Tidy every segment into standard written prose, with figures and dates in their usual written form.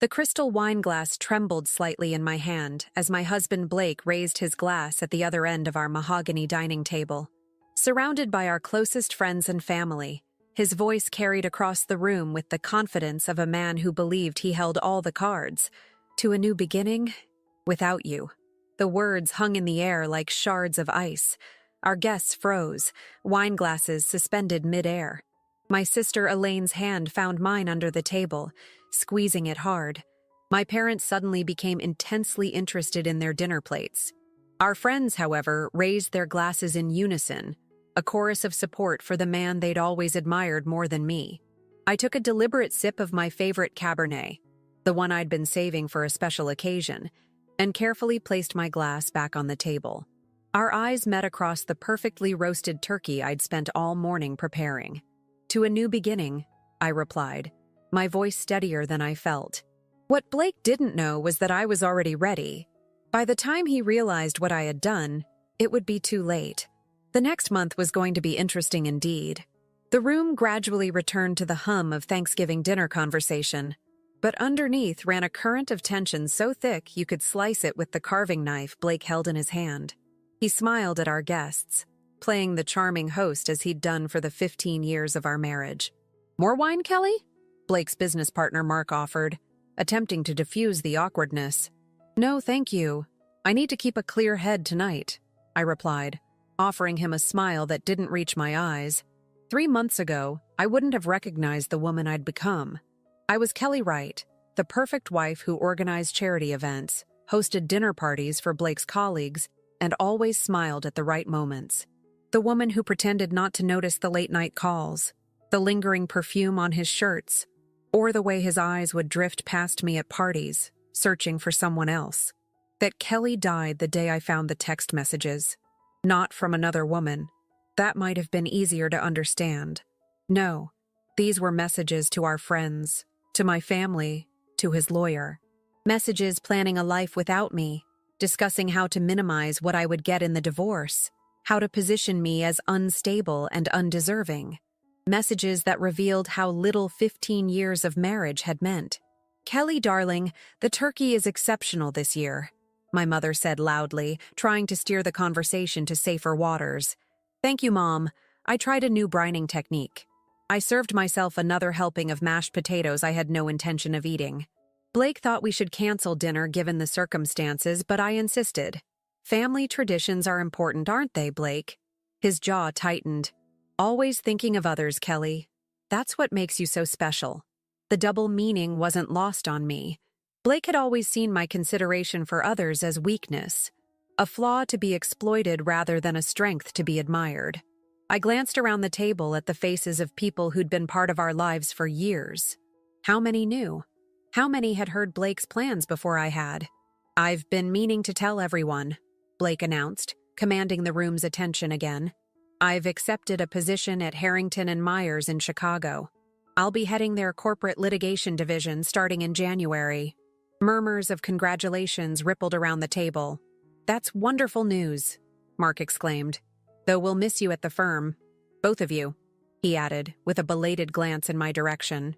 The crystal wine glass trembled slightly in my hand as my husband Blake raised his glass at the other end of our mahogany dining table. Surrounded by our closest friends and family, his voice carried across the room with the confidence of a man who believed he held all the cards. To a new beginning, without you. The words hung in the air like shards of ice. Our guests froze, wine glasses suspended mid-air. My sister Elaine's hand found mine under the table, squeezing it hard. My parents suddenly became intensely interested in their dinner plates. Our friends, however, raised their glasses in unison, a chorus of support for the man they'd always admired more than me. I took a deliberate sip of my favorite Cabernet, the one I'd been saving for a special occasion, and carefully placed my glass back on the table. Our eyes met across the perfectly roasted turkey I'd spent all morning preparing. To a new beginning, I replied, my voice steadier than I felt. What Blake didn't know was that I was already ready. By the time he realized what I had done, it would be too late. The next month was going to be interesting indeed. The room gradually returned to the hum of Thanksgiving dinner conversation, but underneath ran a current of tension so thick you could slice it with the carving knife Blake held in his hand. He smiled at our guests, playing the charming host as he'd done for the 15 years of our marriage. "More wine, Kelly?" Blake's business partner Mark offered, attempting to diffuse the awkwardness. "No, thank you. I need to keep a clear head tonight," I replied, offering him a smile that didn't reach my eyes. 3 months ago, I wouldn't have recognized the woman I'd become. I was Kelly Wright, the perfect wife who organized charity events, hosted dinner parties for Blake's colleagues, and always smiled at the right moments. The woman who pretended not to notice the late-night calls, the lingering perfume on his shirts, or the way his eyes would drift past me at parties, searching for someone else. That Kelly died the day I found the text messages. Not from another woman. That might have been easier to understand. No, these were messages to our friends, to my family, to his lawyer. Messages planning a life without me, discussing how to minimize what I would get in the divorce, how to position me as unstable and undeserving. Messages that revealed how little 15 years of marriage had meant. "Kelly, darling, the turkey is exceptional this year," my mother said loudly, trying to steer the conversation to safer waters. "Thank you, Mom. I tried a new brining technique." I served myself another helping of mashed potatoes I had no intention of eating. Blake thought we should cancel dinner given the circumstances, but I insisted. "Family traditions are important, aren't they, Blake?" His jaw tightened. "Always thinking of others, Kelly. That's what makes you so special." The double meaning wasn't lost on me. Blake had always seen my consideration for others as weakness, a flaw to be exploited rather than a strength to be admired. I glanced around the table at the faces of people who'd been part of our lives for years. How many knew? How many had heard Blake's plans before I had? "I've been meaning to tell everyone," Blake announced, commanding the room's attention again. "I've accepted a position at Harrington and Myers in Chicago. I'll be heading their corporate litigation division starting in January." Murmurs of congratulations rippled around the table. "That's wonderful news," Mark exclaimed. "Though we'll miss you at the firm. Both of you," he added, with a belated glance in my direction.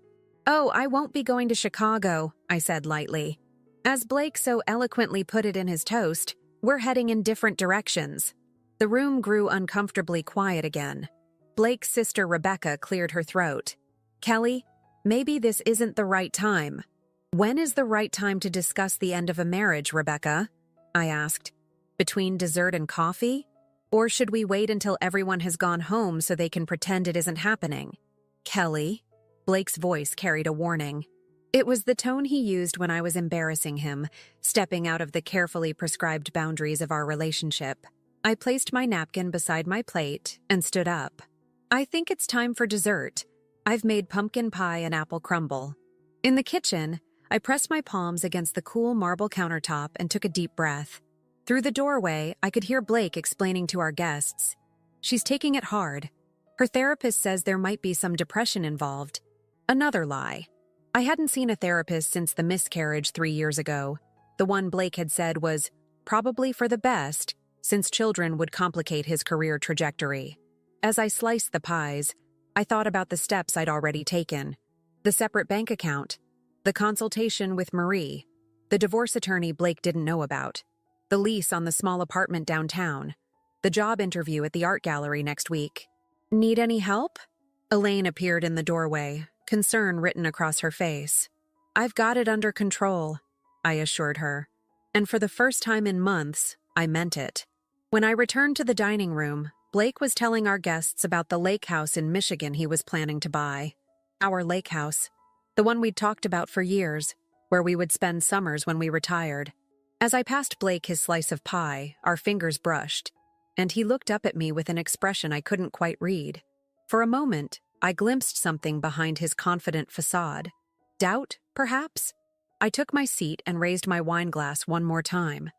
"Oh, I won't be going to Chicago," I said lightly. As Blake so eloquently put it in his toast, we're heading in different directions. The room grew uncomfortably quiet again. Blake's sister Rebecca cleared her throat. "Kelly, maybe this isn't the right time." "When is the right time to discuss the end of a marriage, Rebecca?" I asked. "Between dessert and coffee? Or should we wait until everyone has gone home so they can pretend it isn't happening?" "Kelly?" Blake's voice carried a warning. It was the tone he used when I was embarrassing him, stepping out of the carefully prescribed boundaries of our relationship. I placed my napkin beside my plate and stood up. "I think it's time for dessert. I've made pumpkin pie and apple crumble." In the kitchen, I pressed my palms against the cool marble countertop and took a deep breath. Through the doorway, I could hear Blake explaining to our guests. "She's taking it hard. Her therapist says there might be some depression involved." Another lie. I hadn't seen a therapist since the miscarriage 3 years ago. The one Blake had said was probably for the best, since children would complicate his career trajectory. As I sliced the pies, I thought about the steps I'd already taken. The separate bank account, The consultation with Marie, the divorce attorney Blake didn't know about, the lease on the small apartment downtown, the job interview at the art gallery next week. Need any help? Elaine appeared in the doorway, concern written across her face. I've got it under control, I assured her. And for the first time in months, I meant it. When I returned to the dining room, Blake was telling our guests about the lake house in Michigan he was planning to buy. Our lake house. The one we'd talked about for years, where we would spend summers when we retired. As I passed Blake his slice of pie, our fingers brushed, and he looked up at me with an expression I couldn't quite read. For a moment, I glimpsed something behind his confident facade. Doubt, perhaps? I took my seat and raised my wine glass one more time.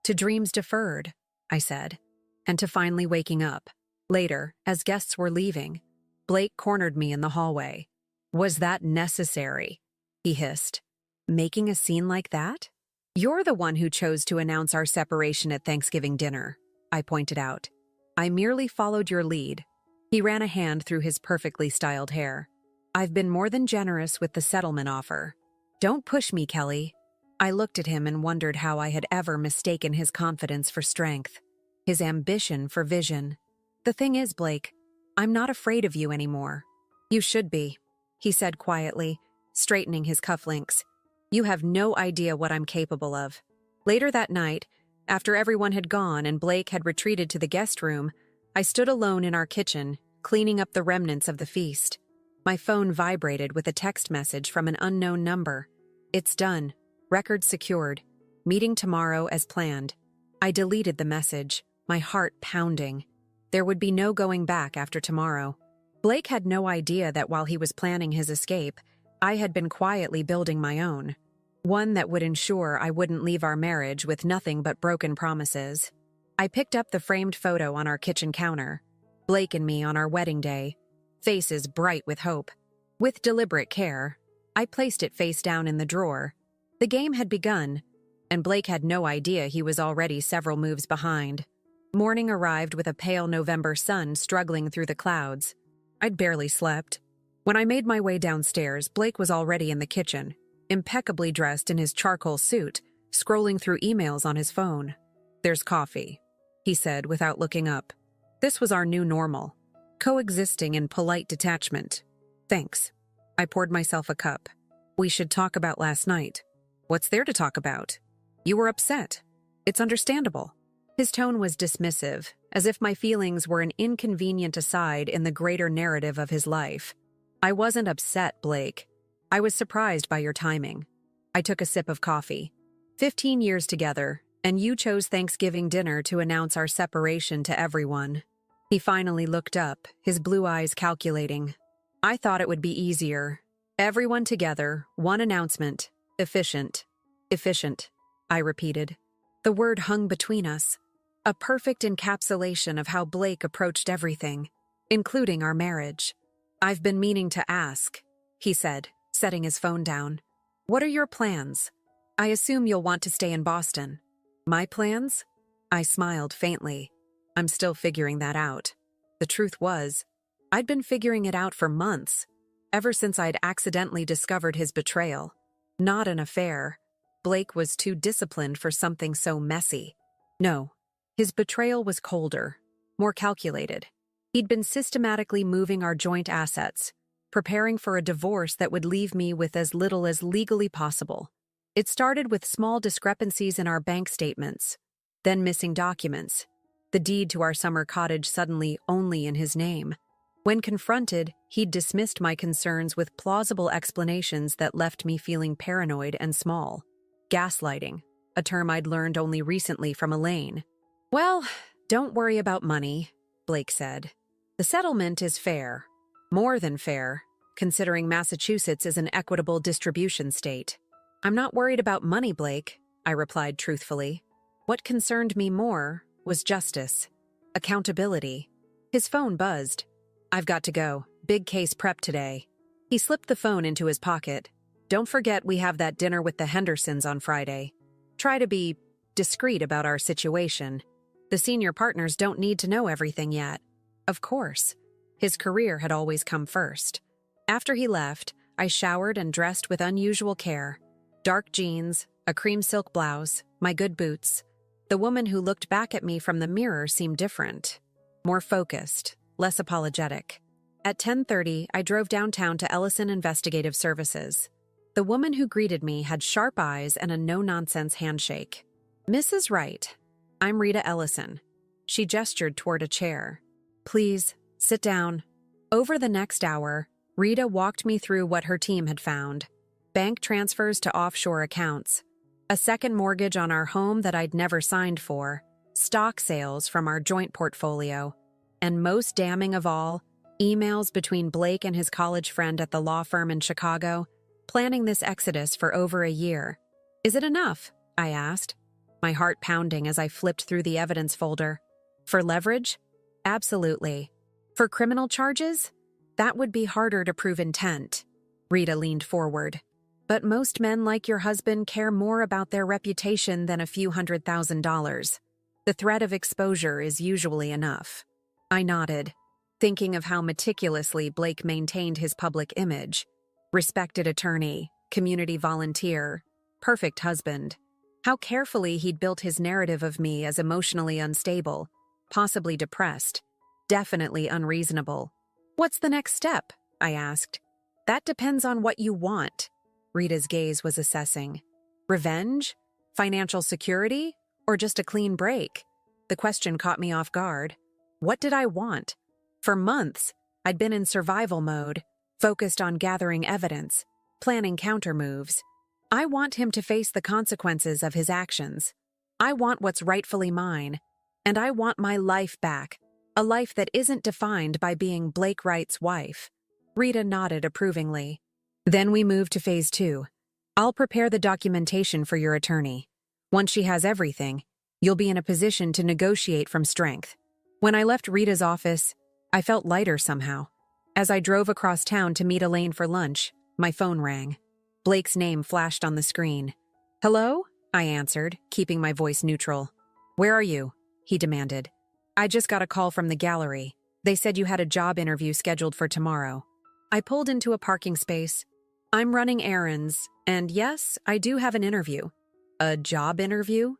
To dreams deferred, I said, and to finally waking up. Later, as guests were leaving, Blake cornered me in the hallway. Was that necessary? He hissed. Making a scene like that? You're the one who chose to announce our separation at Thanksgiving dinner, I pointed out. I merely followed your lead. He ran a hand through his perfectly styled hair. I've been more than generous with the settlement offer. Don't push me, Kelly. I looked at him and wondered how I had ever mistaken his confidence for strength, his ambition for vision. The thing is, Blake, I'm not afraid of you anymore. You should be, he said quietly, straightening his cufflinks. You have no idea what I'm capable of. Later that night, after everyone had gone and Blake had retreated to the guest room, I stood alone in our kitchen, cleaning up the remnants of the feast. My phone vibrated with a text message from an unknown number. It's done. Record secured. Meeting tomorrow as planned. I deleted the message, my heart pounding. There would be no going back after tomorrow. Blake had no idea that while he was planning his escape, I had been quietly building my own. One that would ensure I wouldn't leave our marriage with nothing but broken promises. I picked up the framed photo on our kitchen counter. Blake and me on our wedding day. Faces bright with hope. With deliberate care, I placed it face down in the drawer. The game had begun, and Blake had no idea he was already several moves behind. Morning arrived with a pale November sun struggling through the clouds. I'd barely slept. When I made my way downstairs, Blake was already in the kitchen, impeccably dressed in his charcoal suit, scrolling through emails on his phone. There's coffee, he said without looking up. This was our new normal, coexisting in polite detachment. Thanks. I poured myself a cup. We should talk about last night. What's there to talk about? You were upset. It's understandable. His tone was dismissive, as if my feelings were an inconvenient aside in the greater narrative of his life. I wasn't upset, Blake. I was surprised by your timing. I took a sip of coffee. 15 years together, and you chose Thanksgiving dinner to announce our separation to everyone. He finally looked up, his blue eyes calculating. I thought it would be easier. Everyone together, one announcement. Efficient. Efficient, I repeated. The word hung between us. A perfect encapsulation of how Blake approached everything, including our marriage. I've been meaning to ask, he said, setting his phone down. What are your plans? I assume you'll want to stay in Boston. My plans? I smiled faintly. I'm still figuring that out. The truth was, I'd been figuring it out for months, ever since I'd accidentally discovered his betrayal. Not an affair. Blake was too disciplined for something so messy. No, his betrayal was colder, more calculated. He'd been systematically moving our joint assets, preparing for a divorce that would leave me with as little as legally possible. It started with small discrepancies in our bank statements, then missing documents, the deed to our summer cottage suddenly only in his name. When confronted, he'd dismissed my concerns with plausible explanations that left me feeling paranoid and small. Gaslighting, a term I'd learned only recently from Elaine. Well, don't worry about money, Blake said. The settlement is fair. More than fair, considering Massachusetts is an equitable distribution state. I'm not worried about money, Blake, I replied truthfully. What concerned me more was justice, accountability. His phone buzzed. I've got to go. Big case prep today. He slipped the phone into his pocket. Don't forget we have that dinner with the Hendersons on Friday. Try to be discreet about our situation. The senior partners don't need to know everything yet. Of course. His career had always come first. After he left, I showered and dressed with unusual care. Dark jeans, a cream silk blouse, my good boots. The woman who looked back at me from the mirror seemed different. More focused, less apologetic. At 10:30, I drove downtown to Ellison Investigative Services. The woman who greeted me had sharp eyes and a no-nonsense handshake. "Mrs. Wright, I'm Rita Ellison." She gestured toward a chair. "Please, sit down." Over the next hour, Rita walked me through what her team had found. Bank transfers to offshore accounts, a second mortgage on our home that I'd never signed for, stock sales from our joint portfolio, and most damning of all, emails between Blake and his college friend at the law firm in Chicago, planning this exodus for over a year. "Is it enough?" I asked, my heart pounding as I flipped through the evidence folder. "For leverage? Absolutely. For criminal charges? That would be harder to prove intent." Rita leaned forward. "But most men like your husband care more about their reputation than a few $100,000. The threat of exposure is usually enough." I nodded, thinking of how meticulously Blake maintained his public image. Respected attorney, community volunteer, perfect husband. How carefully he'd built his narrative of me as emotionally unstable, possibly depressed, definitely unreasonable. "What's the next step?" I asked. "That depends on what you want." Rita's gaze was assessing. "Revenge? Financial security? Or just a clean break?" The question caught me off guard. What did I want? For months, I'd been in survival mode, focused on gathering evidence, planning countermoves. I want him to face the consequences of his actions. I want what's rightfully mine, and I want my life back, a life that isn't defined by being Blake Wright's wife. Rita nodded approvingly. "Then we move to phase 2. I'll prepare the documentation for your attorney. Once she has everything, you'll be in a position to negotiate from strength." When I left Rita's office, I felt lighter somehow. As I drove across town to meet Elaine for lunch, my phone rang. Blake's name flashed on the screen. "Hello?" I answered, keeping my voice neutral. "Where are you?" he demanded. "I just got a call from the gallery. They said you had a job interview scheduled for tomorrow." I pulled into a parking space. "I'm running errands, and yes, I do have an interview." "A job interview?"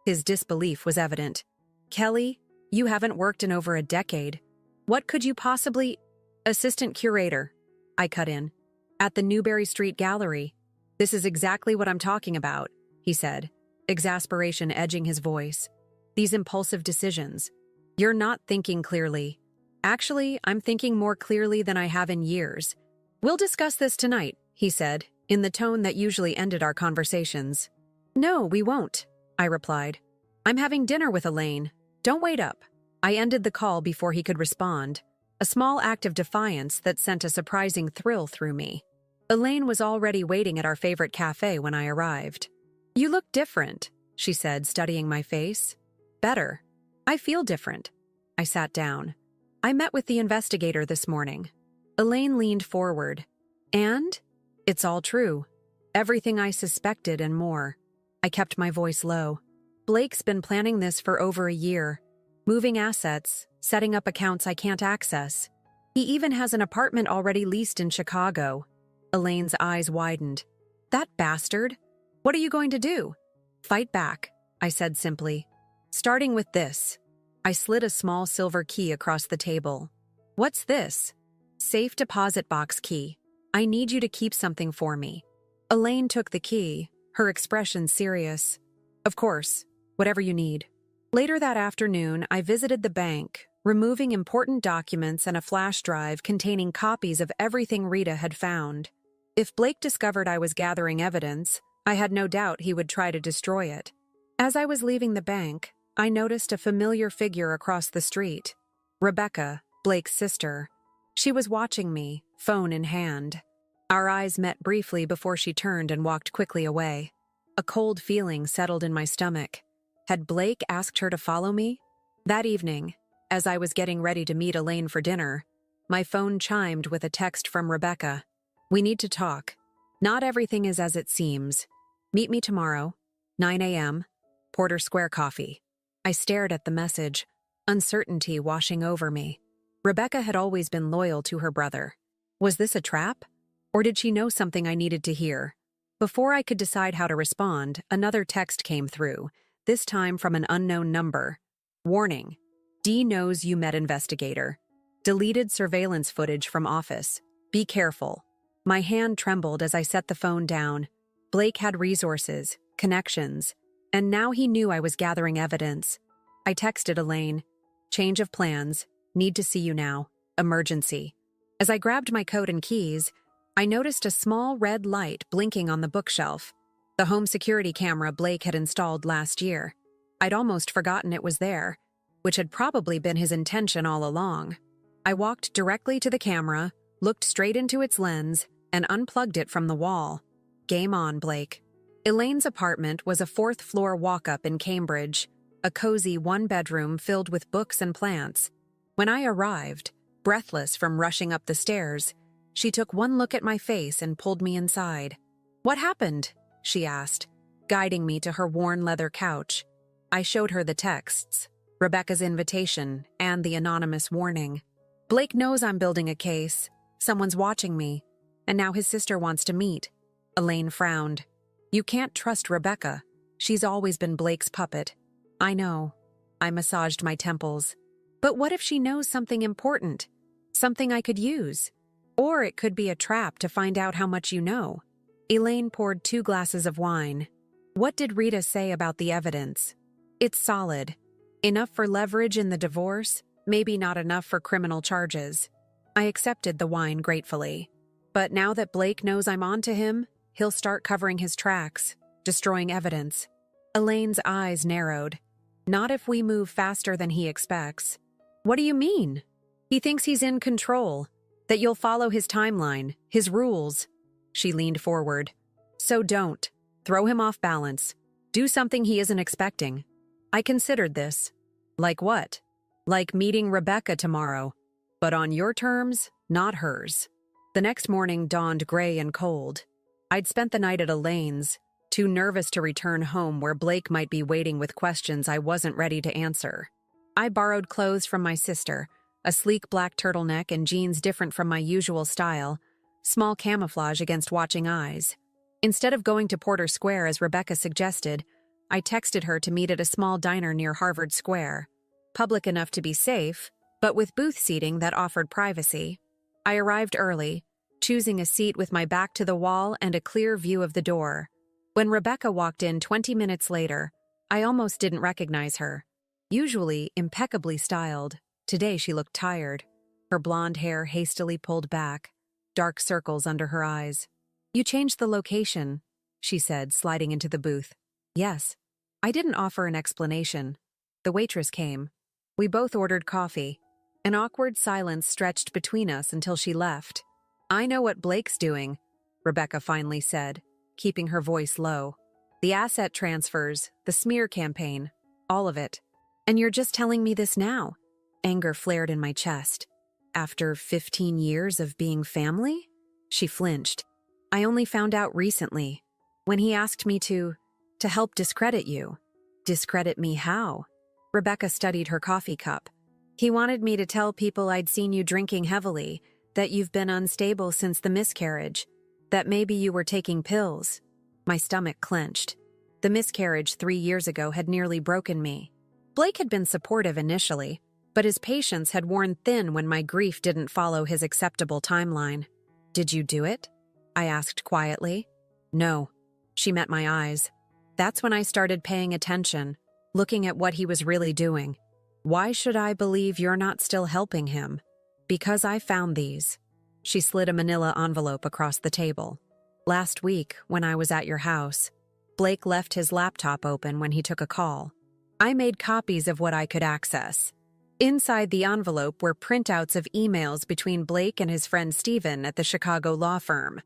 His disbelief was evident. "Kelly, you haven't worked in over a decade. What could you possibly—" "Assistant curator," I cut in. "At the Newberry Street Gallery. This is exactly what I'm talking about," he said, exasperation edging his voice. "These impulsive decisions. You're not thinking clearly. Actually, I'm thinking more clearly than I have in years. We'll discuss this tonight," he said, in the tone that usually ended our conversations. "No, we won't," I replied. "I'm having dinner with Elaine. Don't wait up." I ended the call before he could respond, a small act of defiance that sent a surprising thrill through me. Elaine was already waiting at our favorite cafe when I arrived. "You look different," she said, studying my face. "Better. I feel different." I sat down. "I met with the investigator this morning." Elaine leaned forward. "And? It's all true. Everything I suspected and more." I kept my voice low. "Blake's been planning this for over a year. Moving assets, setting up accounts I can't access. He even has an apartment already leased in Chicago." Elaine's eyes widened. "That bastard? What are you going to do?" "Fight back," I said simply. "Starting with this." I slid a small silver key across the table. "What's this?" "Safe deposit box key. I need you to keep something for me." Elaine took the key, her expression serious. "Of course, whatever you need." Later that afternoon, I visited the bank, removing important documents and a flash drive containing copies of everything Rita had found. If Blake discovered I was gathering evidence, I had no doubt he would try to destroy it. As I was leaving the bank, I noticed a familiar figure across the street. Rebecca, Blake's sister. She was watching me, phone in hand. Our eyes met briefly before she turned and walked quickly away. A cold feeling settled in my stomach. Had Blake asked her to follow me? That evening, as I was getting ready to meet Elaine for dinner, my phone chimed with a text from Rebecca. "We need to talk. Not everything is as it seems. Meet me tomorrow, 9 a.m., Porter Square Coffee." I stared at the message, uncertainty washing over me. Rebecca had always been loyal to her brother. Was this a trap? Or did she know something I needed to hear? Before I could decide how to respond, another text came through, this time from an unknown number. Warning. D knows you met investigator. Deleted surveillance footage from office. Be careful. My hand trembled as I set the phone down. Blake had resources, connections, and now he knew I was gathering evidence. I texted Elaine. Change of plans. Need to see you now. Emergency. As I grabbed my coat and keys, I noticed a small red light blinking on the bookshelf. The home security camera Blake had installed last year. I'd almost forgotten it was there, which had probably been his intention all along. I walked directly to the camera, looked straight into its lens, and unplugged it from the wall. Game on, Blake. Elaine's apartment was a fourth-floor walk-up in Cambridge, a cozy one-bedroom filled with books and plants. When I arrived, breathless from rushing up the stairs, she took one look at my face and pulled me inside. "What happened?" she asked, guiding me to her worn leather couch. I showed her the texts, Rebecca's invitation, and the anonymous warning. Blake knows I'm building a case. Someone's watching me, and now his sister wants to meet. Elaine frowned. You can't trust Rebecca. She's always been Blake's puppet. I know. I massaged my temples. But what if she knows something important? Something I could use? Or it could be a trap to find out how much you know. Elaine poured 2 glasses of wine. What did Rita say about the evidence? It's solid. Enough for leverage in the divorce, maybe not enough for criminal charges. I accepted the wine gratefully. But now that Blake knows I'm on to him, he'll start covering his tracks, destroying evidence. Elaine's eyes narrowed. Not if we move faster than he expects. What do you mean? He thinks he's in control, that you'll follow his timeline, his rules. She leaned forward. So don't. Throw him off balance. Do something he isn't expecting. I considered this. Like what? Like meeting Rebecca tomorrow. But on your terms, not hers. The next morning dawned gray and cold. I'd spent the night at Elaine's, too nervous to return home where Blake might be waiting with questions I wasn't ready to answer. I borrowed clothes from my sister, a sleek black turtleneck and jeans different from my usual style, small camouflage against watching eyes. Instead of going to Porter Square as Rebecca suggested, I texted her to meet at a small diner near Harvard Square. Public enough to be safe, but with booth seating that offered privacy. I arrived early, choosing a seat with my back to the wall and a clear view of the door. When Rebecca walked in 20 minutes later, I almost didn't recognize her. Usually impeccably styled, today she looked tired, her blonde hair hastily pulled back, dark circles under her eyes. You changed the location, she said, sliding into the booth. Yes. I didn't offer an explanation. The waitress came. We both ordered coffee. An awkward silence stretched between us until she left. I know what Blake's doing, Rebecca finally said, keeping her voice low. The asset transfers, the smear campaign, all of it. And you're just telling me this now? Anger flared in my chest. After 15 years of being family? She flinched. I only found out recently, when he asked me to help discredit you. Discredit me how? Rebecca studied her coffee cup. He wanted me to tell people I'd seen you drinking heavily, that you've been unstable since the miscarriage, that maybe you were taking pills. My stomach clenched. The miscarriage 3 years ago had nearly broken me. Blake had been supportive initially, but his patience had worn thin when my grief didn't follow his acceptable timeline. Did you do it? I asked quietly. No. She met my eyes. That's when I started paying attention, looking at what he was really doing. Why should I believe you're not still helping him? Because I found these. She slid a manila envelope across the table. Last week, when I was at your house, Blake left his laptop open when he took a call. I made copies of what I could access. Inside the envelope were printouts of emails between Blake and his friend Stephen at the Chicago law firm.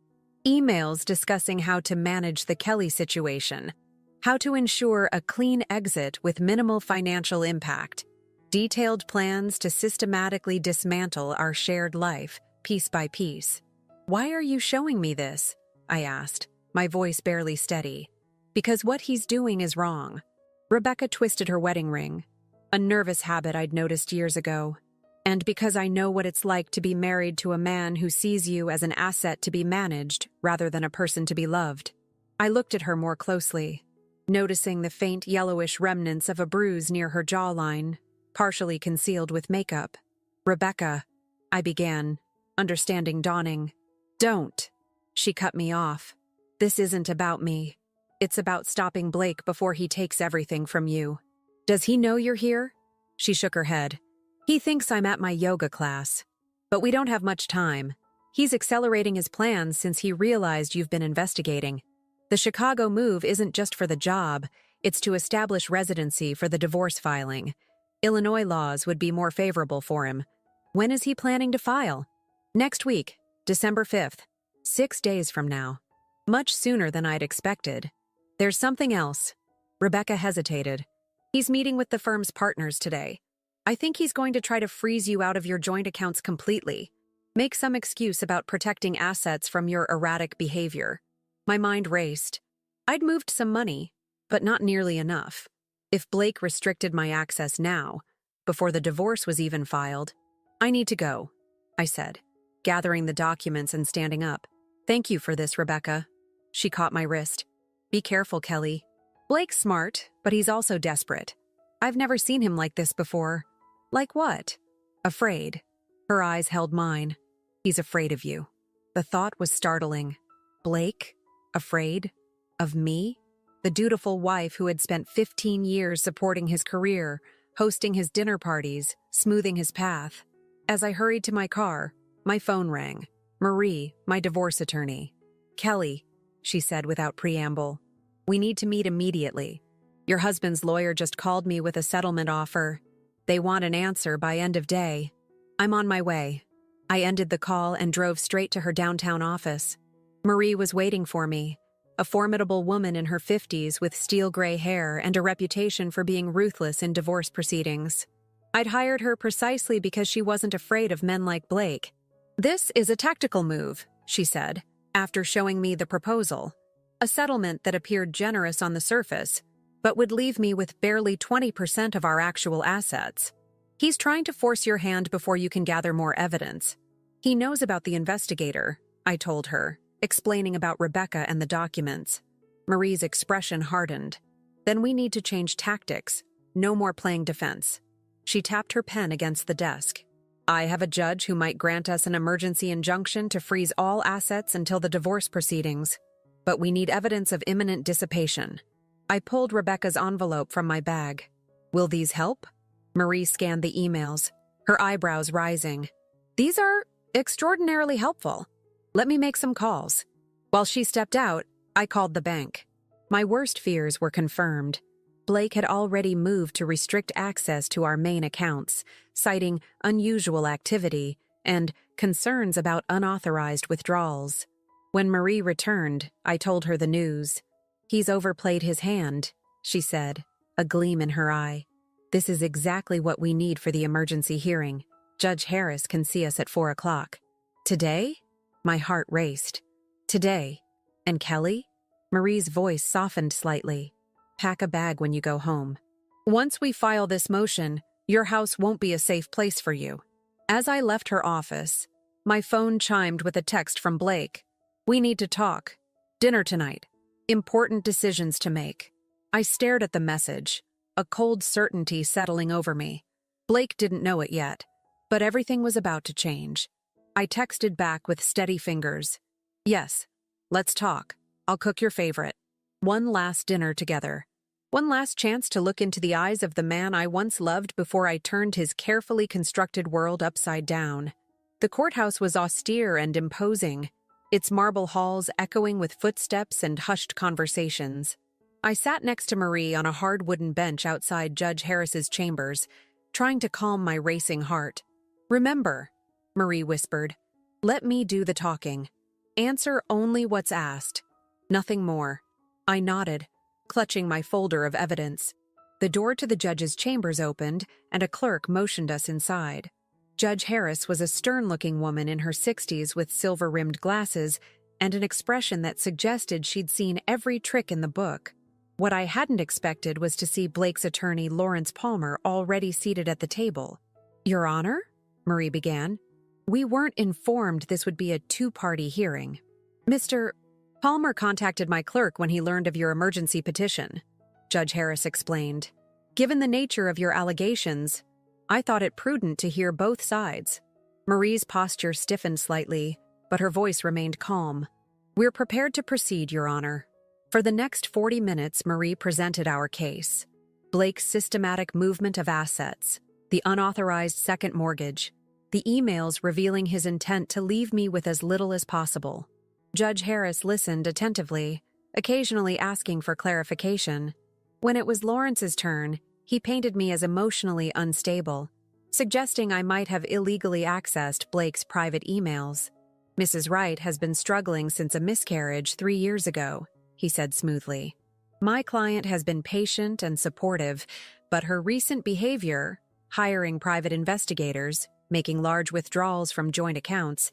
Emails discussing how to manage the Kelly situation, how to ensure a clean exit with minimal financial impact, detailed plans to systematically dismantle our shared life, piece by piece. Why are you showing me this? I asked, my voice barely steady. Because what he's doing is wrong. Rebecca twisted her wedding ring, a nervous habit I'd noticed years ago. And because I know what it's like to be married to a man who sees you as an asset to be managed rather than a person to be loved. I looked at her more closely, noticing the faint yellowish remnants of a bruise near her jawline, partially concealed with makeup. "Rebecca," I began, understanding dawning. "Don't." She cut me off. "This isn't about me. It's about stopping Blake before he takes everything from you." "Does he know you're here?" She shook her head. "He thinks I'm at my yoga class. But we don't have much time. He's accelerating his plans since he realized you've been investigating. The Chicago move isn't just for the job, it's to establish residency for the divorce filing. Illinois laws would be more favorable for him. When is he planning to file?" "Next week, December 5th. 6 days from now." Much sooner than I'd expected. "There's something else." Rebecca hesitated. "He's meeting with the firm's partners today. I think he's going to try to freeze you out of your joint accounts completely. Make some excuse about protecting assets from your erratic behavior." My mind raced. I'd moved some money, but not nearly enough. If Blake restricted my access now, before the divorce was even filed, "I need to go," I said, gathering the documents and standing up. "Thank you for this, Rebecca." She caught my wrist. "Be careful, Kelly. Blake's smart, but he's also desperate. I've never seen him like this before." "Like what?" "Afraid." Her eyes held mine. "He's afraid of you." The thought was startling. Blake? Afraid? Of me? The dutiful wife who had spent 15 years supporting his career, hosting his dinner parties, smoothing his path. As I hurried to my car, my phone rang. Marie, my divorce attorney. "Kelly," she said without preamble, "we need to meet immediately. Your husband's lawyer just called me with a settlement offer. They want an answer by end of day. I'm on my way." I ended the call and drove straight to her downtown office. Marie was waiting for me, a formidable woman in her 50s with steel gray hair and a reputation for being ruthless in divorce proceedings. I'd hired her precisely because she wasn't afraid of men like Blake. "This is a tactical move," she said, after showing me the proposal. A settlement that appeared generous on the surface, but would leave me with barely 20% of our actual assets. "He's trying to force your hand before you can gather more evidence. He knows about the investigator," I told her, explaining about Rebecca and the documents. Marie's expression hardened. "Then we need to change tactics. No more playing defense." She tapped her pen against the desk. "I have a judge who might grant us an emergency injunction to freeze all assets until the divorce proceedings. But we need evidence of imminent dissipation." I pulled Rebecca's envelope from my bag. "Will these help?" Marie scanned the emails, her eyebrows rising. "These are extraordinarily helpful. Let me make some calls." While she stepped out, I called the bank. My worst fears were confirmed. Blake had already moved to restrict access to our main accounts, citing unusual activity and concerns about unauthorized withdrawals. When Marie returned, I told her the news. "He's overplayed his hand," she said, a gleam in her eye. "This is exactly what we need for the emergency hearing. Judge Harris can see us at 4 o'clock. "Today?" My heart raced. "Today. And Kelly?" Marie's voice softened slightly. "Pack a bag when you go home. Once we file this motion, your house won't be a safe place for you." As I left her office, my phone chimed with a text from Blake. "We need to talk. Dinner tonight. Important decisions to make." I stared at the message, a cold certainty settling over me. Blake didn't know it yet, but everything was about to change. I texted back with steady fingers. "Yes, let's talk. I'll cook your favorite. One last dinner together. One last chance to look into the eyes of the man I once loved before I turned his carefully constructed world upside down." The courthouse was austere and imposing, its marble halls echoing with footsteps and hushed conversations. I sat next to Marie on a hard wooden bench outside Judge Harris's chambers, trying to calm my racing heart. "Remember," Marie whispered, "let me do the talking. Answer only what's asked. Nothing more." I nodded, clutching my folder of evidence. The door to the judge's chambers opened, and a clerk motioned us inside. Judge Harris was a stern-looking woman in her 60s with silver-rimmed glasses and an expression that suggested she'd seen every trick in the book. What I hadn't expected was to see Blake's attorney, Lawrence Palmer, already seated at the table. "Your Honor?" Marie began. "We weren't informed this would be a two-party hearing. Mr. Palmer contacted my clerk when he learned of your emergency petition," Judge Harris explained. "Given the nature of your allegations, I thought it prudent to hear both sides." Marie's posture stiffened slightly, but her voice remained calm. "We're prepared to proceed, Your Honor." For the next 40 minutes, Marie presented our case. Blake's systematic movement of assets, the unauthorized second mortgage, the emails revealing his intent to leave me with as little as possible. Judge Harris listened attentively, occasionally asking for clarification. When it was Lawrence's turn, he painted me as emotionally unstable, suggesting I might have illegally accessed Blake's private emails. "Mrs. Wright has been struggling since a miscarriage 3 years ago," he said smoothly. "My client has been patient and supportive, but her recent behavior, hiring private investigators, making large withdrawals from joint accounts,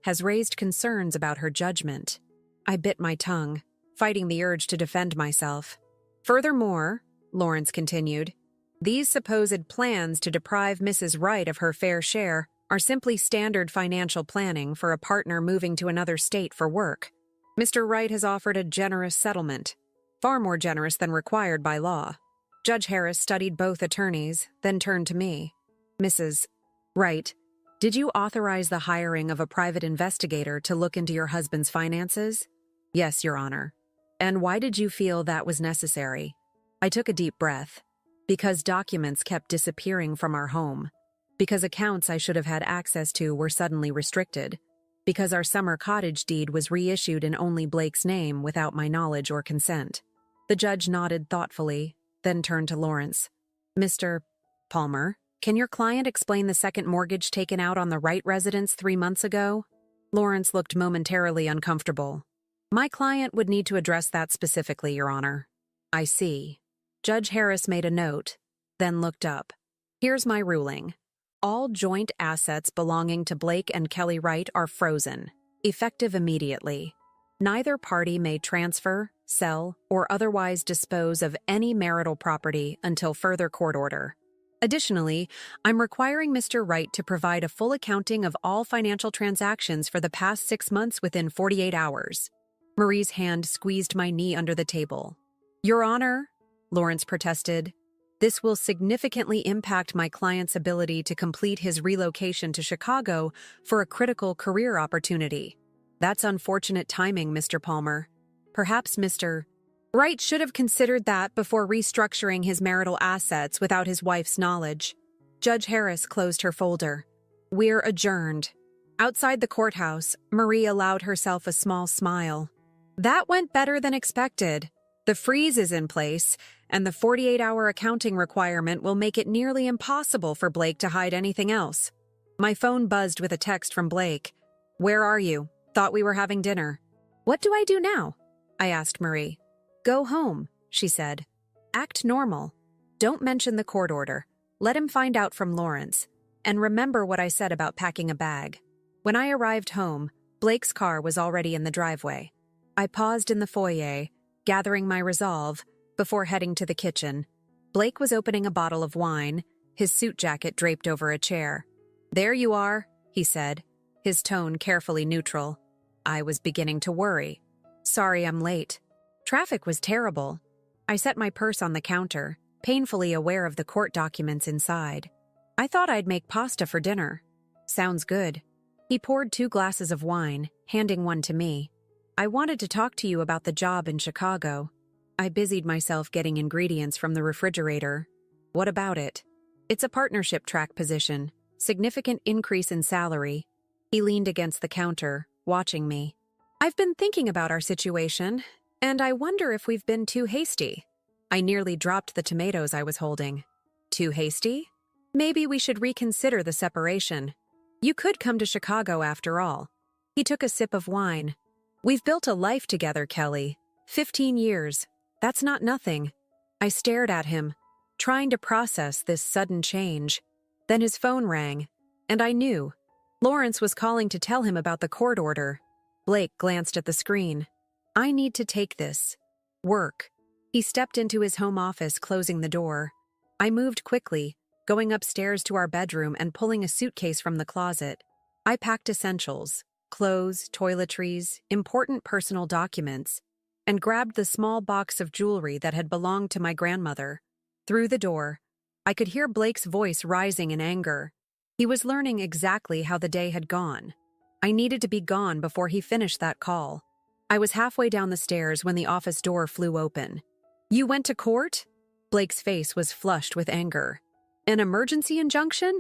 has raised concerns about her judgment." I bit my tongue, fighting the urge to defend myself. "Furthermore," Lawrence continued, "these supposed plans to deprive Mrs. Wright of her fair share are simply standard financial planning for a partner moving to another state for work. Mr. Wright has offered a generous settlement, far more generous than required by law." Judge Harris studied both attorneys, then turned to me. "Mrs. Wright, did you authorize the hiring of a private investigator to look into your husband's finances?" "Yes, Your Honor." "And why did you feel that was necessary?" I took a deep breath. "Because documents kept disappearing from our home. Because accounts I should have had access to were suddenly restricted. Because our summer cottage deed was reissued in only Blake's name without my knowledge or consent." The judge nodded thoughtfully, then turned to Lawrence. "Mr. Palmer, can your client explain the second mortgage taken out on the Wright residence 3 months ago?" Lawrence looked momentarily uncomfortable. "My client would need to address that specifically, Your Honor." "I see." Judge Harris made a note, then looked up. "Here's my ruling. All joint assets belonging to Blake and Kelly Wright are frozen, effective immediately. Neither party may transfer, sell, or otherwise dispose of any marital property until further court order. Additionally, I'm requiring Mr. Wright to provide a full accounting of all financial transactions for the past 6 months within 48 hours. Marie's hand squeezed my knee under the table. "Your Honor," Lawrence protested, "this will significantly impact my client's ability to complete his relocation to Chicago for a critical career opportunity." "That's unfortunate timing, Mr. Palmer. Perhaps Mr. Wright should have considered that before restructuring his marital assets without his wife's knowledge." Judge Harris closed her folder. "We're adjourned." Outside the courthouse, Marie allowed herself a small smile. "That went better than expected. The freeze is in place, and the 48-hour accounting requirement will make it nearly impossible for Blake to hide anything else." My phone buzzed with a text from Blake. "Where are you? Thought we were having dinner." "What do I do now?" I asked Marie. "Go home," she said. "Act normal. Don't mention the court order. Let him find out from Lawrence. And remember what I said about packing a bag." When I arrived home, Blake's car was already in the driveway. I paused in the foyer, gathering my resolve, before heading to the kitchen. Blake was opening a bottle of wine, his suit jacket draped over a chair. "There you are," he said, his tone carefully neutral. I was beginning to worry. "Sorry I'm late. Traffic was terrible." I set my purse on the counter, painfully aware of the court documents inside. "I thought I'd make pasta for dinner." "Sounds good." He poured 2 glasses of wine, handing one to me. "I wanted to talk to you about the job in Chicago." I busied myself getting ingredients from the refrigerator. "What about it?" "It's a partnership track position. Significant increase in salary." He leaned against the counter, watching me. "I've been thinking about our situation, and I wonder if we've been too hasty." I nearly dropped the tomatoes I was holding. "Too hasty? Maybe we should reconsider the separation. You could come to Chicago after all." He took a sip of wine. "We've built a life together, Kelly. 15 years. That's not nothing." I stared at him, trying to process this sudden change. Then his phone rang, and I knew. Lawrence was calling to tell him about the court order. Blake glanced at the screen. "I need to take this. Work." He stepped into his home office, closing the door. I moved quickly, going upstairs to our bedroom and pulling a suitcase from the closet. I packed essentials, clothes, toiletries, important personal documents, and grabbed the small box of jewelry that had belonged to my grandmother. Through the door, I could hear Blake's voice rising in anger. He was learning exactly how the day had gone. I needed to be gone before he finished that call. I was halfway down the stairs when the office door flew open. "You went to court?" Blake's face was flushed with anger. "An emergency injunction?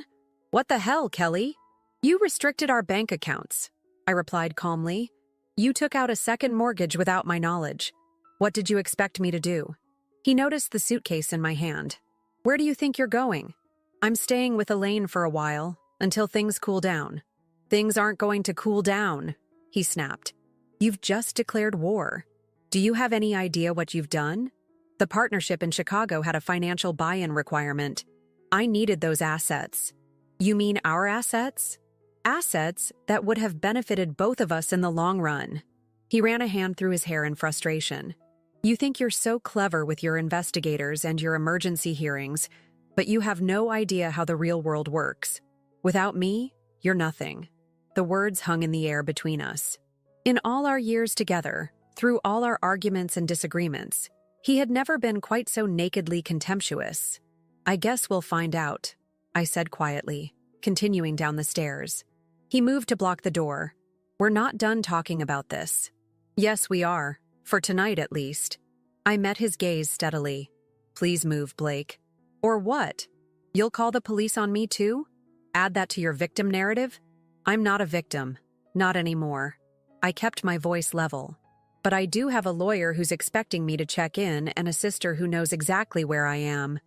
What the hell, Kelly? You restricted our bank accounts," I replied calmly. "You took out a second mortgage without my knowledge. What did you expect me to do?" He noticed the suitcase in my hand. "Where do you think you're going?" "I'm staying with Elaine for a while, until things cool down." "Things aren't going to cool down," he snapped. "You've just declared war. Do you have any idea what you've done? The partnership in Chicago had a financial buy-in requirement. I needed those assets." "You mean our assets?" "Assets that would have benefited both of us in the long run." He ran a hand through his hair in frustration. "You think you're so clever with your investigators and your emergency hearings, but you have no idea how the real world works. Without me, you're nothing." The words hung in the air between us. In all our years together, through all our arguments and disagreements, he had never been quite so nakedly contemptuous. "I guess we'll find out," I said quietly, continuing down the stairs. He moved to block the door. "We're not done talking about this." "Yes, we are. For tonight, at least." I met his gaze steadily. "Please move, Blake." "Or what? You'll call the police on me too? Add that to your victim narrative?" "I'm not a victim. Not anymore." I kept my voice level. "But I do have a lawyer who's expecting me to check in and a sister who knows exactly where I am.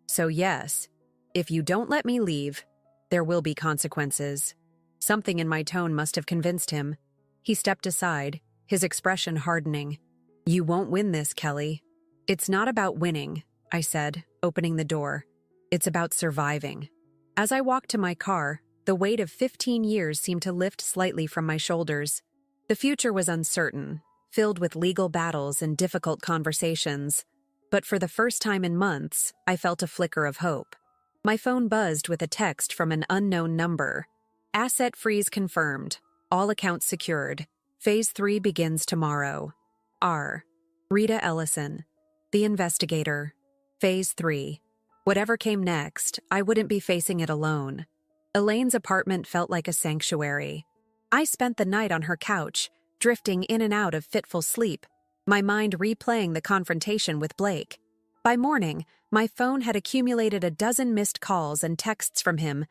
So yes, if you don't let me leave, there will be consequences." Something in my tone must have convinced him. He stepped aside, his expression hardening. "You won't win this, Kelly." "It's not about winning," I said, opening the door. "It's about surviving." As I walked to my car, the weight of 15 years seemed to lift slightly from my shoulders. The future was uncertain, filled with legal battles and difficult conversations. But for the first time in months, I felt a flicker of hope. My phone buzzed with a text from an unknown number. "Asset freeze confirmed. All accounts secured. Phase 3 begins tomorrow. R. Rita Ellison. The investigator. Phase 3. Whatever came next, I wouldn't be facing it alone. Elaine's apartment felt like a sanctuary. I spent the night on her couch, drifting in and out of fitful sleep, my mind replaying the confrontation with Blake. By morning, my phone had accumulated a dozen missed calls and texts from him,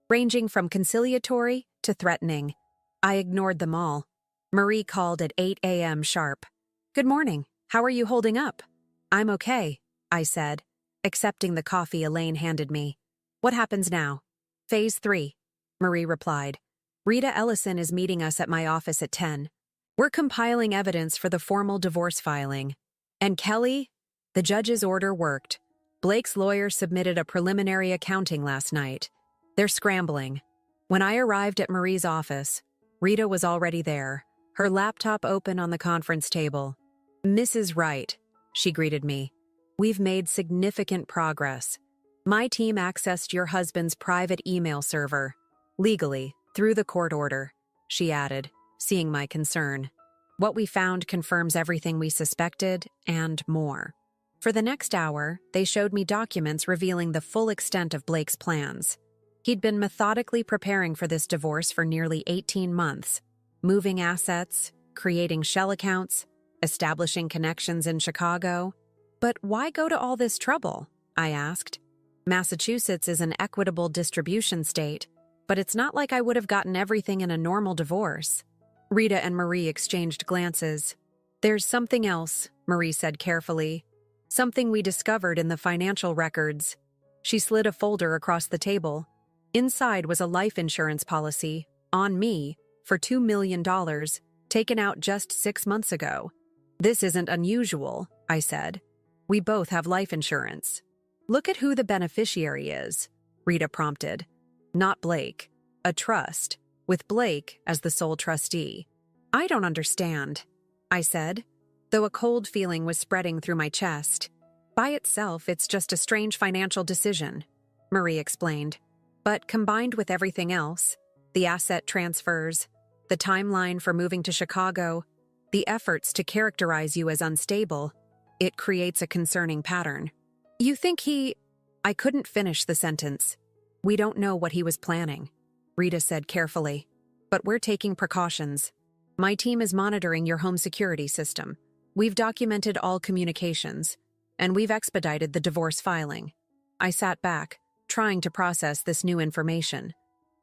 ranging from conciliatory to threatening. I ignored them all. Marie called at 8 a.m. sharp. "Good morning. How are you holding up?" "I'm okay," I said, accepting the coffee Elaine handed me. "What happens now?" "Phase 3, Marie replied. "Rita Ellison is meeting us at my office at 10. We're compiling evidence for the formal divorce filing. And Kelly, the judge's order worked. Blake's lawyer submitted a preliminary accounting last night. They're scrambling." When I arrived at Marie's office, Rita was already there, her laptop open on the conference table. "Mrs. Wright," she greeted me. "We've made significant progress. My team accessed your husband's private email server, legally, through the court order," she added, seeing my concern. "What we found confirms everything we suspected, and more." For the next hour, they showed me documents revealing the full extent of Blake's plans. He'd been methodically preparing for this divorce for nearly 18 months, moving assets, creating shell accounts, establishing connections in Chicago. "But why go to all this trouble?" I asked. "Massachusetts is an equitable distribution state, but it's not like I would have gotten everything in a normal divorce." Rita and Marie exchanged glances. "There's something else," Marie said carefully. "Something we discovered in the financial records." She slid a folder across the table. Inside was a life insurance policy, on me, for $2 million, taken out just 6 months ago. "This isn't unusual," I said. "We both have life insurance." "Look at who the beneficiary is," Rita prompted. "Not Blake. A trust, with Blake as the sole trustee." "I don't understand," I said, though a cold feeling was spreading through my chest. "By itself, it's just a strange financial decision. Marie explained. But combined with everything else, the asset transfers, the timeline for moving to Chicago, the efforts to characterize you as unstable, it creates a concerning pattern. You think I couldn't finish the sentence. We don't know what he was planning, Rita said carefully. But we're taking precautions. My team is monitoring your home security system. We've documented all communications, and we've expedited the divorce filing. I sat back, trying to process this new information.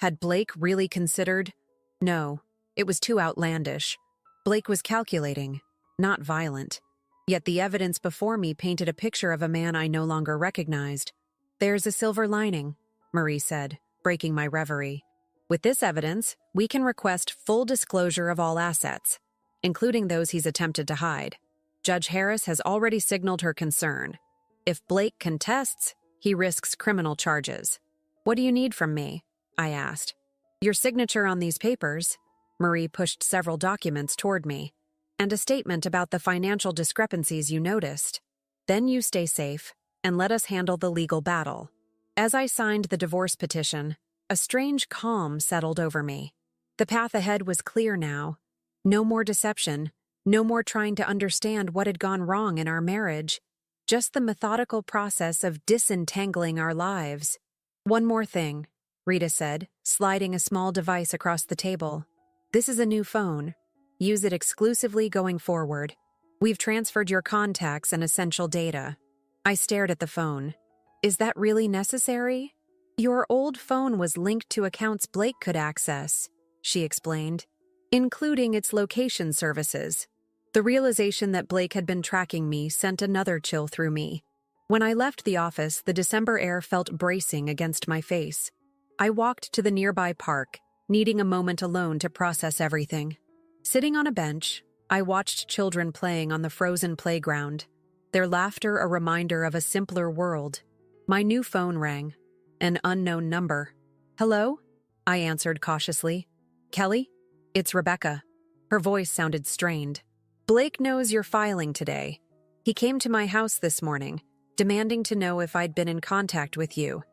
Had Blake really considered? No, it was too outlandish. Blake was calculating, not violent. Yet the evidence before me painted a picture of a man I no longer recognized. There's a silver lining, Marie said, breaking my reverie. With this evidence, we can request full disclosure of all assets, including those he's attempted to hide. Judge Harris has already signaled her concern. If Blake contests, he risks criminal charges. What do you need from me? I asked. Your signature on these papers. Marie pushed several documents toward me. And a statement about the financial discrepancies you noticed. Then you stay safe, and let us handle the legal battle. As I signed the divorce petition, a strange calm settled over me. The path ahead was clear now. No more deception, no more trying to understand what had gone wrong in our marriage, just the methodical process of disentangling our lives. One more thing, Rita said, sliding a small device across the table. This is a new phone. Use it exclusively going forward. We've transferred your contacts and essential data. I stared at the phone. Is that really necessary? Your old phone was linked to accounts Blake could access, she explained, including its location services. The realization that Blake had been tracking me sent another chill through me. When I left the office, the December air felt bracing against my face. I walked to the nearby park, needing a moment alone to process everything. Sitting on a bench, I watched children playing on the frozen playground, their laughter a reminder of a simpler world. My new phone rang. An unknown number. Hello? I answered cautiously. Kelly? It's Rebecca. Her voice sounded strained. Blake knows you're filing today. He came to my house this morning, demanding to know if I'd been in contact with you.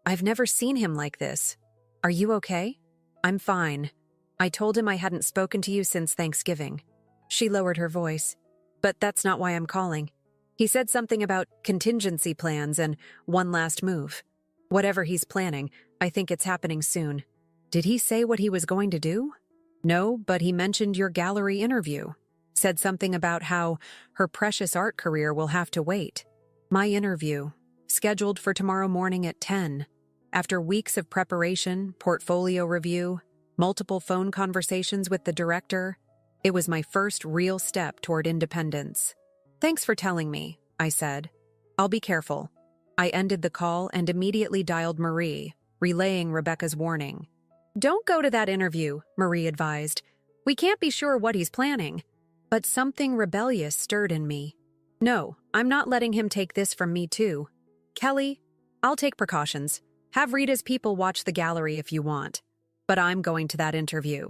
I've never seen him like this. Are you okay? I'm fine. I told him I hadn't spoken to you since Thanksgiving. She lowered her voice. But that's not why I'm calling. He said something about contingency plans and one last move. Whatever he's planning, I think it's happening soon. Did he say what he was going to do? No, but he mentioned your gallery interview. Said something about how her precious art career will have to wait. My interview, scheduled for tomorrow morning at 10. After weeks of preparation, portfolio review, multiple phone conversations with the director, it was my first real step toward independence. Thanks for telling me, I said. I'll be careful. I ended the call and immediately dialed Marie, relaying Rebecca's warning. Don't go to that interview, Marie advised. We can't be sure what he's planning. But something rebellious stirred in me. No, I'm not letting him take this from me too. Kelly, I'll take precautions. Have Rita's people watch the gallery if you want. But I'm going to that interview.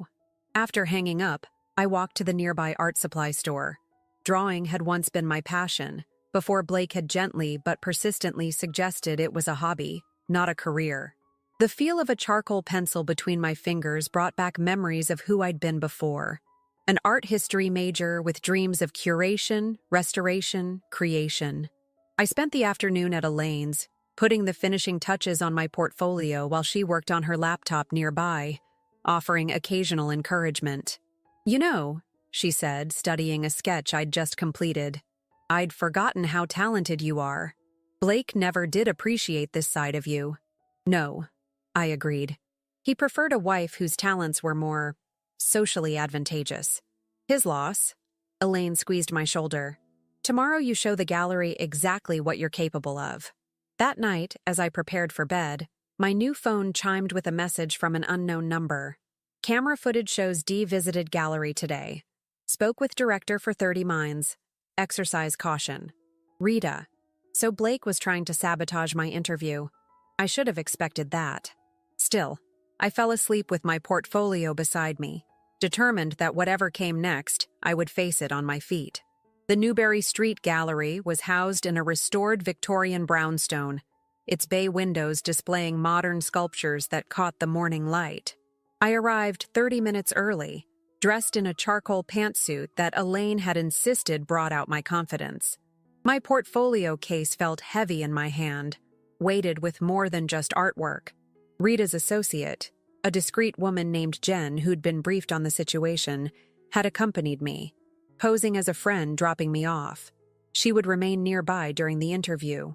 After hanging up, I walked to the nearby art supply store. Drawing had once been my passion, before Blake had gently but persistently suggested it was a hobby, not a career. The feel of a charcoal pencil between my fingers brought back memories of who I'd been before. An art history major with dreams of curation, restoration, creation. I spent the afternoon at Elaine's, putting the finishing touches on my portfolio while she worked on her laptop nearby, offering occasional encouragement. You know, she said, studying a sketch I'd just completed, I'd forgotten how talented you are. Blake never did appreciate this side of you. No, I agreed. He preferred a wife whose talents were more socially advantageous. His loss. Elaine squeezed my shoulder. Tomorrow you show the gallery exactly what you're capable of. That night, as I prepared for bed, my new phone chimed with a message from an unknown number. Camera footage shows Dee visited gallery today. Spoke with director for 30 Minds. Exercise caution. Rita. So Blake was trying to sabotage my interview. I should have expected that. Still, I fell asleep with my portfolio beside me, determined that whatever came next, I would face it on my feet. The Newberry Street Gallery was housed in a restored Victorian brownstone. its bay windows displaying modern sculptures that caught the morning light. I arrived 30 minutes early, dressed in a charcoal pantsuit that Elaine had insisted brought out my confidence. My portfolio case felt heavy in my hand, weighted with more than just artwork. Rita's associate, a discreet woman named Jen who'd been briefed on the situation, had accompanied me, posing as a friend dropping me off. She would remain nearby during the interview.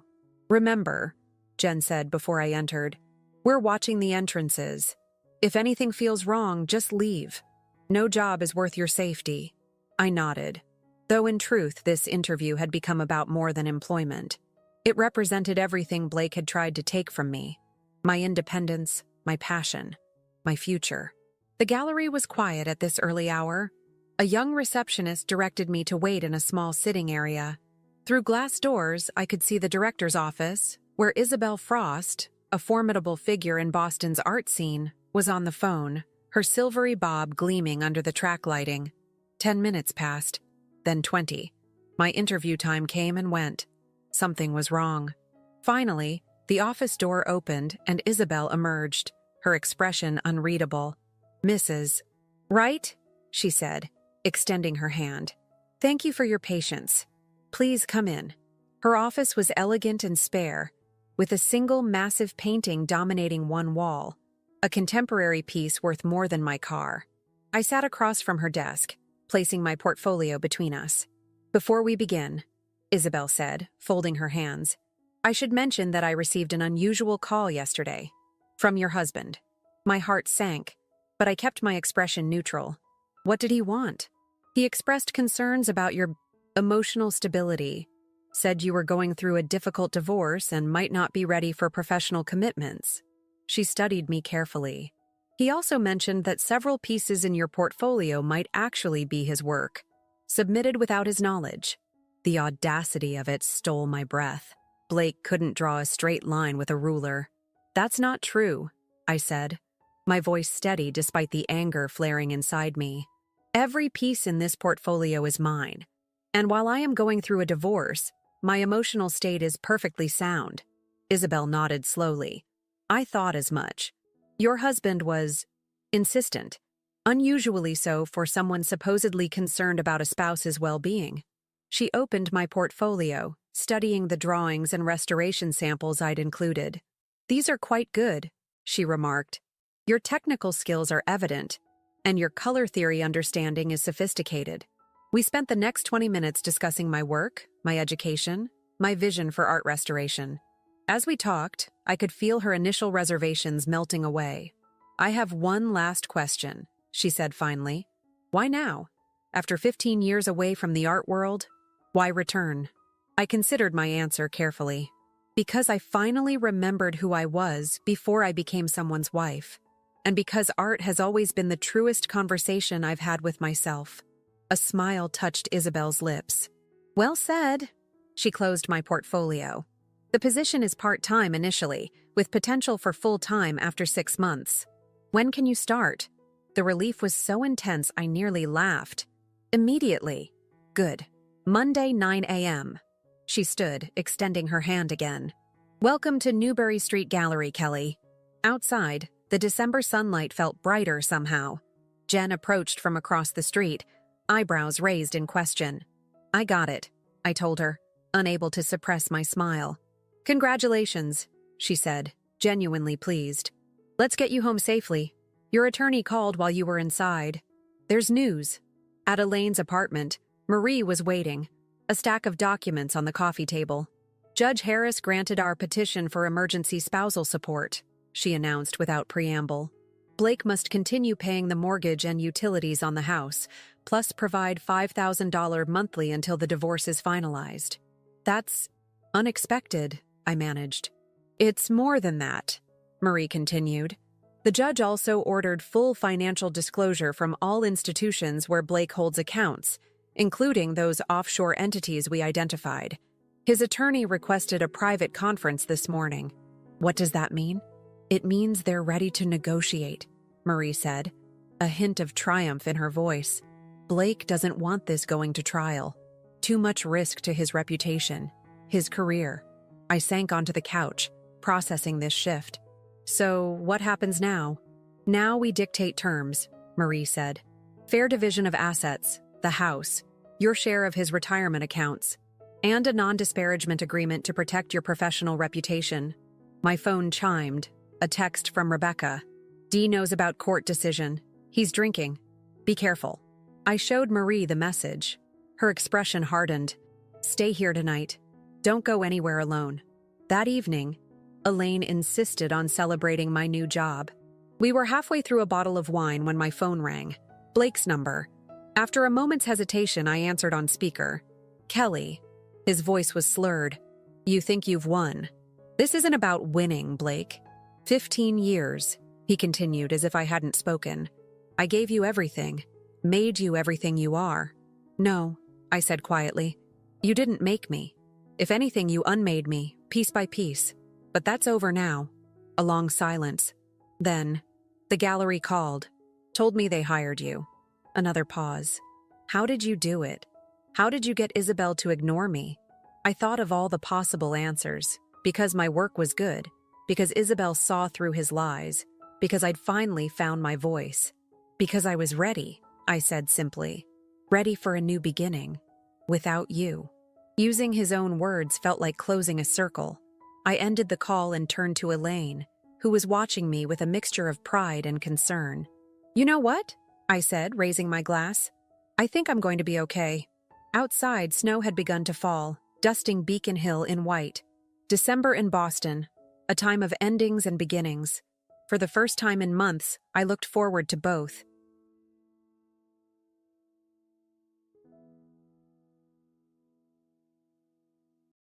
"Remember," Jen said before I entered, "we're watching the entrances. If anything feels wrong, just leave. No job is worth your safety." I nodded, though in truth this interview had become about more than employment. It represented everything Blake had tried to take from me: my independence, my passion, my future. The gallery was quiet at this early hour. A young receptionist directed me to wait in a small sitting area. Through glass doors, I could see the director's office, where Isabel Frost, a formidable figure in Boston's art scene, was on the phone, her silvery bob gleaming under the track lighting. 10 minutes passed, then 20. My interview time came and went. Something was wrong. Finally, the office door opened and Isabel emerged, her expression unreadable. "Mrs. Wright?" she said, extending her hand. "Thank you for your patience. Please come in." Her office was elegant and spare, with a single massive painting dominating one wall, a contemporary piece worth more than my car. I sat across from her desk, placing my portfolio between us. "Before we begin," Isabel said, folding her hands, "I should mention that I received an unusual call yesterday. From your husband." My heart sank, but I kept my expression neutral. "What did he want?" "He expressed concerns about your emotional stability, said you were going through a difficult divorce and might not be ready for professional commitments." She studied me carefully. "He also mentioned that several pieces in your portfolio might actually be his work, submitted without his knowledge." The audacity of it stole my breath. Blake couldn't draw a straight line with a ruler. "That's not true," I said, my voice steady despite the anger flaring inside me. "Every piece in this portfolio is mine. And while I am going through a divorce, my emotional state is perfectly sound." Isabel nodded slowly. "I thought as much. Your husband was insistent, unusually so for someone supposedly concerned about a spouse's well-being." She opened my portfolio, studying the drawings and restoration samples I'd included. "These are quite good," she remarked. "Your technical skills are evident, and your color theory understanding is sophisticated." We spent the next 20 minutes discussing my work, my education, my vision for art restoration. As we talked, I could feel her initial reservations melting away. "I have one last question," she said finally. "Why now? After 15 years away from the art world, why return?" I considered my answer carefully. "Because I finally remembered who I was before I became someone's wife. And because art has always been the truest conversation I've had with myself." A smile touched Isabel's lips. "Well said." She closed my portfolio. "The position is part-time initially, with potential for full-time after 6 months. When can you start?" The relief was so intense I nearly laughed. "Immediately." "Good. Monday, 9 a.m. She stood, extending her hand again. "Welcome to Newbury Street Gallery, Kelly." Outside, the December sunlight felt brighter somehow. Jen approached from across the street, eyebrows raised in question. "I got it," I told her, unable to suppress my smile. "Congratulations," she said, genuinely pleased. "Let's get you home safely. Your attorney called while you were inside." "There's news." At Elaine's apartment, Marie was waiting, a stack of documents on the coffee table. "Judge Harris granted our petition for emergency spousal support," she announced without preamble. "Blake must continue paying the mortgage and utilities on the house, plus provide $5,000 monthly until the divorce is finalized." "That's unexpected," I managed. "It's more than that," Marie continued. "The judge also ordered full financial disclosure from all institutions where Blake holds accounts, including those offshore entities we identified. His attorney requested a private conference this morning." "What does that mean?" "It means they're ready to negotiate," Marie said, a hint of triumph in her voice. "Blake doesn't want this going to trial. Too much risk to his reputation, his career." I sank onto the couch, processing this shift. So, what happens now? Now we dictate terms, Marie said. Fair division of assets, the house, your share of his retirement accounts, and a non-disparagement agreement to protect your professional reputation. My phone chimed, a text from Rebecca. Dee knows about court decision. He's drinking. Be careful. I showed Marie the message. Her expression hardened. Stay here tonight. Don't go anywhere alone. That evening, Elaine insisted on celebrating my new job. We were halfway through a bottle of wine when my phone rang. Blake's number. After a moment's hesitation, I answered on speaker. Kelly. His voice was slurred. You think you've won. This isn't about winning, Blake. 15 years, he continued as if I hadn't spoken. I gave you everything, made you everything you are. No, I said quietly. You didn't make me. If anything, you unmade me, piece by piece. But that's over now. A long silence. Then, the gallery called, told me they hired you. Another pause. How did you do it? How did you get Isabel to ignore me? I thought of all the possible answers. Because my work was good. Because Isabel saw through his lies. Because I'd finally found my voice. Because I was ready, I said simply. Ready for a new beginning. Without you. Using his own words felt like closing a circle. I ended the call and turned to Elaine, who was watching me with a mixture of pride and concern. You know what? I said, raising my glass. I think I'm going to be okay. Outside, snow had begun to fall, dusting Beacon Hill in white. December in Boston, a time of endings and beginnings. For the first time in months, I looked forward to both.